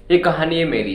ये कहानी है मेरी।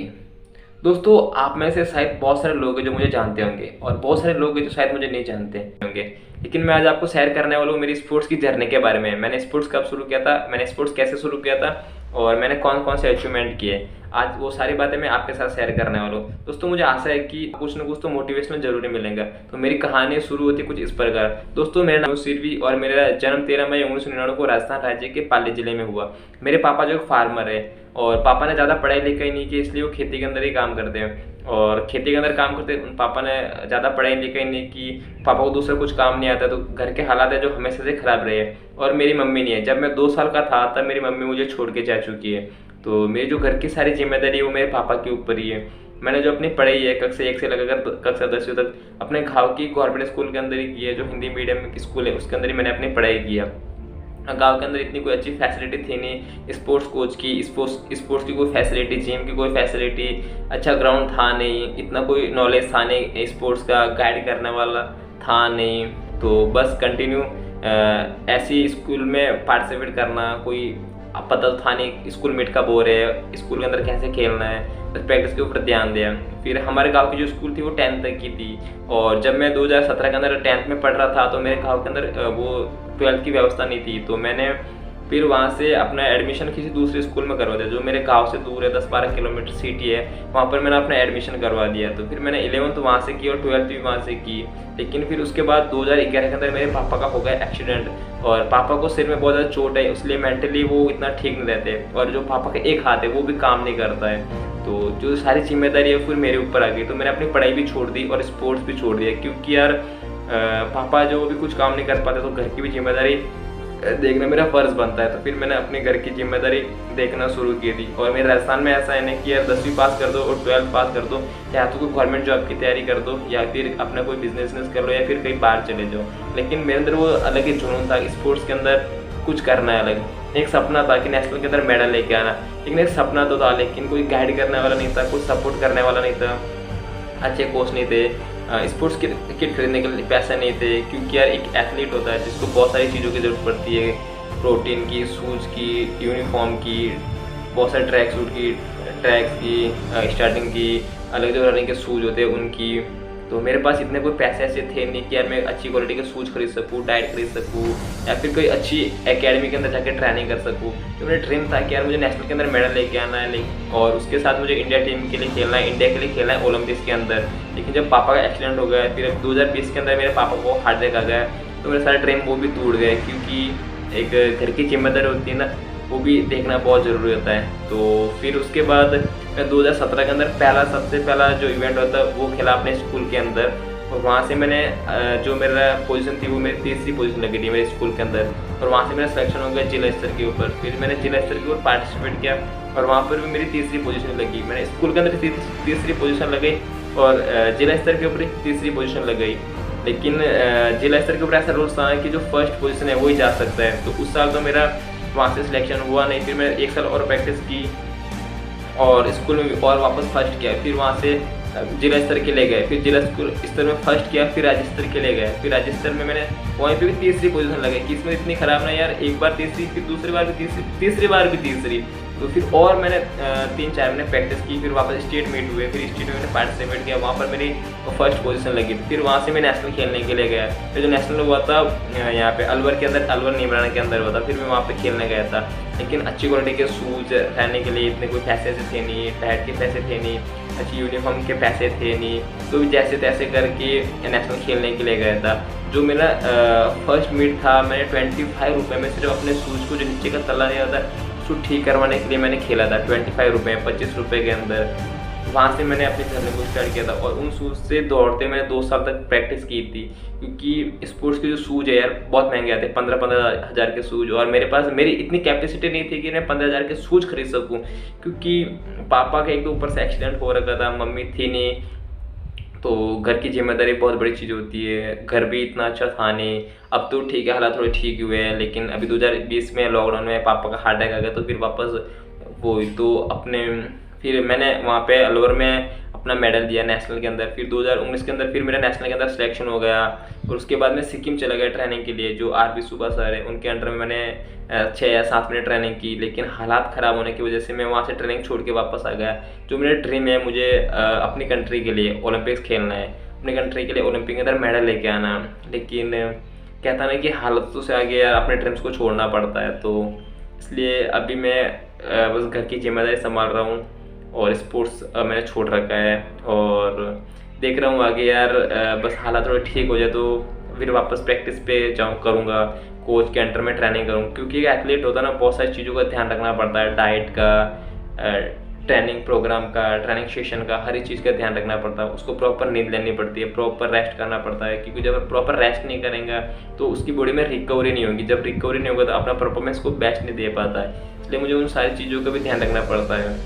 दोस्तों, आप में से शायद बहुत सारे लोग हैं जो मुझे जानते होंगे और बहुत सारे लोग हैं जो शायद मुझे नहीं जानते होंगे। लेकिन मैं आज आपको शेयर करने वाला हूँ मेरी स्पोर्ट्स की जर्नी के बारे में। मैंने स्पोर्ट्स कब शुरू किया था, मैंने स्पोर्ट्स कैसे शुरू किया था और मैंने कौन कौन से अचीवमेंट किए। आज वो सारी बातें मैं आपके साथ शेयर करने वाला हूँ। दोस्तों, मुझे आशा है कि कुछ ना कुछ तो मोटिवेशनल जरूरी मिलेगा। तो मेरी कहानी शुरू होती है कुछ इस प्रकार। दोस्तों, मेरा नाम सिरवी और मेरा जन्म 13 मई 1999 को राजस्थान राज्य के पाली जिले में हुआ। मेरे पापा जो फार्मर है और पापा ने ज़्यादा पढ़ाई लिखाई नहीं की, इसलिए वो खेती के अंदर ही काम करते हैं। और खेती के अंदर काम करते पापा ने ज़्यादा पढ़ाई लिखाई नहीं की, पापा को दूसरा कुछ काम नहीं आता, तो घर के हालात है जो हमेशा से ख़राब रहे हैं। और मेरी मम्मी नहीं है। जब मैं 2 साल का था तब मेरी मम्मी मुझे छोड़ के जा चुकी है। तो मेरी जो घर की सारी जिम्मेदारी है वो मेरे पापा के ऊपर ही है। मैंने जो अपनी पढ़ाई है कक्षा 1 से लेकर कक्षा 10वीं तक अपने गाँव की गवर्नमेंट स्कूल के अंदर ही की है, जो हिंदी मीडियम की स्कूल है उसके अंदर ही मैंने अपनी पढ़ाई किया। गांव के अंदर इतनी कोई अच्छी फैसिलिटी थी नहीं, स्पोर्ट्स कोच की, स्पोर्ट्स की कोई फैसिलिटी, जिम की कोई फैसिलिटी, अच्छा ग्राउंड था नहीं, इतना कोई नॉलेज था नहीं, स्पोर्ट्स का गाइड करने वाला था नहीं। तो बस कंटिन्यू ऐसी स्कूल में पार्टिसिपेट करना, कोई पता तो था नहीं स्कूल मेट कब हो रहे है, स्कूल के अंदर कैसे खेलना है, बस प्रैक्टिस के ऊपर ध्यान दिया। फिर हमारे गांव की जो स्कूल थी वो 10th तक की थी। और जब मैं 2017 के अंदर 10th में पढ़ रहा था तो मेरे गांव के अंदर वो 12th की व्यवस्था नहीं थी। तो मैंने फिर वहाँ से अपना एडमिशन किसी दूसरे स्कूल में करवा दिया जो मेरे गांव से दूर है, 10-12 किलोमीटर सिटी है। वहाँ पर मैंने अपना एडमिशन करवा दिया। तो फिर मैंने 11th वहाँ से की और 12th भी वहाँ से की। लेकिन फिर उसके बाद 2011 के अंदर मेरे पापा का हो गया एक्सीडेंट और पापा को सिर में बहुत ज़्यादा चोट है, इसलिए मेंटली वो इतना ठीक नहीं रहते। और जो पापा का एक हाथ है वो भी काम नहीं करता है। तो जो सारी जिम्मेदारी है फिर मेरे ऊपर आ गई। तो मैंने अपनी पढ़ाई भी छोड़ दी और स्पोर्ट्स भी छोड़ दिया, क्योंकि यार पापा जो भी कुछ काम नहीं कर पाते तो घर की भी जिम्मेदारी देखना मेरा फ़र्ज़ बनता है। तो फिर मैंने अपने घर की जिम्मेदारी देखना शुरू की थी। और मेरे राजस्थान में ऐसा है ना कि यार 10वीं पास कर दो और 12th पास कर दो, या तो कोई गवर्नमेंट जॉब की तैयारी कर दो या फिर अपना कोई बिजनेस कर लो या फिर कहीं बाहर चले जाओ। लेकिन मेरे अंदर वो अलग ही जुनून था, स्पोर्ट्स के अंदर कुछ करना है अलग। एक सपना था कि नेशनल के अंदर मेडल लेके आना, लेकिन एक सपना तो था, लेकिन कोई गाइड करने वाला नहीं था, कोई सपोर्ट करने वाला नहीं था, अच्छे कोच नहीं थे, स्पोर्ट्स किट खरीदने के लिए पैसे नहीं थे। क्योंकि यार एक एथलीट होता है जिसको बहुत सारी चीज़ों की ज़रूरत पड़ती है, प्रोटीन की, शूज़ की, यूनिफॉर्म की, बहुत सारे ट्रैक सूट की, ट्रैक्स की, स्टार्टिंग की, अलग जो रनिंग के शूज़ होते हैं उनकी। तो मेरे पास इतने कोई पैसे ऐसे थे नहीं कि यार मैं अच्छी क्वालिटी के शूज़ खरीद सकूँ, डाइट खरीद सकूँ या फिर कोई अच्छी एकेडमी के अंदर जाकर ट्रेनिंग कर सकूँ। तो मेरा ड्रीम था कि यार मुझे नेशनल के अंदर मेडल लेके आना है, और उसके साथ मुझे इंडिया टीम के लिए खेलना है, इंडिया के लिए खेलना है ओलंपिक्स के अंदर। लेकिन जब पापा का एक्सीडेंट हो गया, फिर 2020 के अंदर मेरे पापा को हार्ट अटैक आ गया, तो मेरे सारे ड्रीम वो भी टूट गए। क्योंकि एक घर की जिम्मेदारी होती है ना, वो भी देखना बहुत ज़रूरी होता है। तो फिर उसके बाद मैं 2017 के अंदर सबसे पहला जो इवेंट होता है वो खेला अपने स्कूल के अंदर। और वहाँ से मैंने जो मेरा पोजीशन थी वो मेरी तीसरी पोजीशन लगी थी मेरे स्कूल के अंदर। और वहाँ से मेरा सिलेक्शन हो गया जिला स्तर के ऊपर। फिर मैंने जिला स्तर के ऊपर पार्टिसिपेट किया और वहाँ पर भी मेरी तीसरी पोजीशन लगी। मैंने स्कूल के अंदर तीसरी पोजीशन लगाई और जिला स्तर के ऊपर तीसरी पोजीशन लगाई। लेकिन जिला स्तर के ऊपर ऐसा रूल्स था कि जो फर्स्ट पोजीशन है वही जा सकता है। तो उस साल तो मेरा वहाँ से सिलेक्शन हुआ नहीं। फिर मैंने 1 साल और प्रैक्टिस की और स्कूल में भी और वापस फर्स्ट किया। फिर वहाँ से जिला स्तर के ले गए, फिर जिला स्तर में फर्स्ट किया, फिर राज्य स्तर के ले गए। फिर राज्य स्तर में मैंने वहीं पे भी तीसरी पोजीशन लगाई कि इसमें इतनी खराब ना यार, एक बार तीसरी, फिर दूसरी बार भी तीसरी, तीसरी बार भी तीसरी। तो फिर और मैंने 3-4 महीने प्रैक्टिस की। फिर वापस स्टेट मीट हुए, फिर स्टेट में मैंने पार्टिसिपेट किया, वहाँ पर मेरी फर्स्ट पोजीशन लगी। फिर वहाँ से मैं नेशनल खेलने के लिए गया। फिर जो नेशनल हुआ था यहाँ पे अलवर के अंदर, अलवर नीमराना के अंदर हुआ था, फिर मैं वहाँ पे खेलने गया था। लेकिन अच्छी क्वालिटी के शूज़ रहने के लिए इतने कोई पैसे थे नहीं, डाइट के पैसे थे नहीं, अच्छी यूनिफॉर्म के पैसे थे नहीं। तो भी जैसे तैसे करके नेशनल खेलने के लिए गया था। जो मेरा फर्स्ट मीट था, मैंने 25 रुपये में सिर्फ अपने शूज़ को जो नीचे का तला दिया था उसको ठीक करवाने के लिए मैंने खेला था। 25 रुपये, 25 रुपये के अंदर। वहाँ से मैंने अपनी जर्नी को स्टार्ट किया था और उन शूज़ से दौड़ते मैंने 2 साल तक प्रैक्टिस की थी। क्योंकि स्पोर्ट्स के जो शूज़ है यार बहुत महंगे आते हैं, 15-15 हज़ार के शूज़। और मेरे पास मेरी इतनी कैपेसिटी नहीं थी कि मैं 15,000 के शूज़ खरीद सकूँ। क्योंकि पापा का एक तो ऊपर से एक्सीडेंट हो रखा था, मम्मी थी नहीं, तो घर की जिम्मेदारी बहुत बड़ी चीज़ होती है। घर भी इतना अच्छा था नहीं। अब तो ठीक है, हालात थोड़े ठीक हुए हैं। लेकिन अभी 2020 में लॉकडाउन में पापा का हार्ट अटैक आ गया, तो फिर वापस वो तो अपने फिर मैंने वहाँ पे अलवर में अपना मेडल दिया नेशनल के अंदर। फिर 2019 के अंदर फिर मेरा नेशनल के अंदर सिलेक्शन हो गया और उसके बाद मैं सिक्किम चला गया ट्रेनिंग के लिए। जो आरबी सूबा सर है उनके अंडर में मैंने 6 या 7 महीने ट्रेनिंग की, लेकिन हालात ख़राब होने की वजह से मैं वहाँ से ट्रेनिंग छोड़ के वापस आ गया। जो मेरा ड्रीम है, मुझे अपनी कंट्री के लिए ओलंपिक्स खेलना है, अपनी कंट्री के लिए ओलंपिक के अंदर मेडल लेके आना, लेकिन कहता ना कि हालतों से आगे यार अपने ड्रीम्स को छोड़ना पड़ता है। तो इसलिए अभी मैं बस घर की जिम्मेदारी संभाल रहा हूँ और स्पोर्ट्स मैंने छोड़ रखा है और देख रहा हूँ आगे यार बस हालात थोड़े ठीक हो जाए तो फिर वापस प्रैक्टिस पे जाऊँ करूँगा, कोच के अंडर में ट्रेनिंग करूँ। क्योंकि एक एथलीट होता है ना, बहुत सारी चीज़ों का ध्यान रखना पड़ता है, डाइट का, ट्रेनिंग प्रोग्राम का, ट्रेनिंग सेशन का, हर एक चीज़ का ध्यान रखना पड़ता है। उसको प्रॉपर नींद लेनी पड़ती है, प्रॉपर रेस्ट करना पड़ता है, क्योंकि जब प्रॉपर रेस्ट नहीं करेंगे तो उसकी बॉडी में रिकवरी नहीं होगी। जब रिकवरी नहीं होगा तो अपना परफॉर्मेंस को बेस्ट नहीं दे पाता है। इसलिए मुझे उन सारी चीज़ों का भी ध्यान रखना पड़ता है।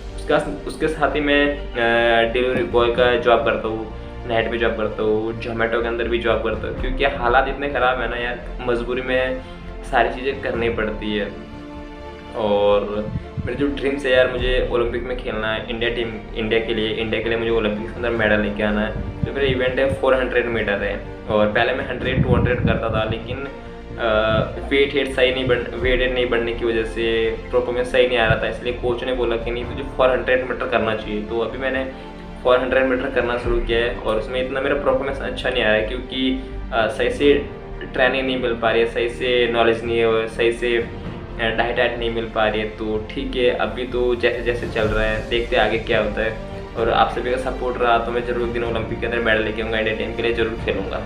उसके साथ ही मैं डिलीवरी बॉय का जॉब करता हूँ, नेट पे जॉब करता हूँ, जोमेटो के अंदर भी जॉब करता हूँ, क्योंकि हालात इतने ख़राब है ना यार, मजबूरी में सारी चीज़ें करनी पड़ती है। और मेरे जो ड्रीम्स है यार, मुझे ओलंपिक में खेलना है, इंडिया के लिए मुझे ओलंपिक के अंदर मेडल लेके आना है। जो मेरा इवेंट है 400 मीटर है और पहले मैं 100, 200 करता था, लेकिन वेट नहीं बढ़ने की वजह से परफॉर्मेंस सही नहीं आ रहा था। इसलिए कोच ने बोला कि नहीं, तुझे 400 मीटर करना चाहिए। तो अभी मैंने 400 मीटर करना शुरू किया है और उसमें इतना मेरा परफॉर्मेंस अच्छा नहीं आ रहा है, क्योंकि सही से ट्रेनिंग नहीं मिल पा रही है, सही से नॉलेज नहीं है, सही से डाइट नहीं मिल पा रही है। तो ठीक है, अभी तो जैसे जैसे चल रहा है, देखते आगे क्या होता है। और आप सभी का सपोर्ट रहा तो मैं जरूर दिन ओलंपिक के अंदर मेडल लेके आऊँगा, इंडिया टीम के लिए जरूर खेलूँगा।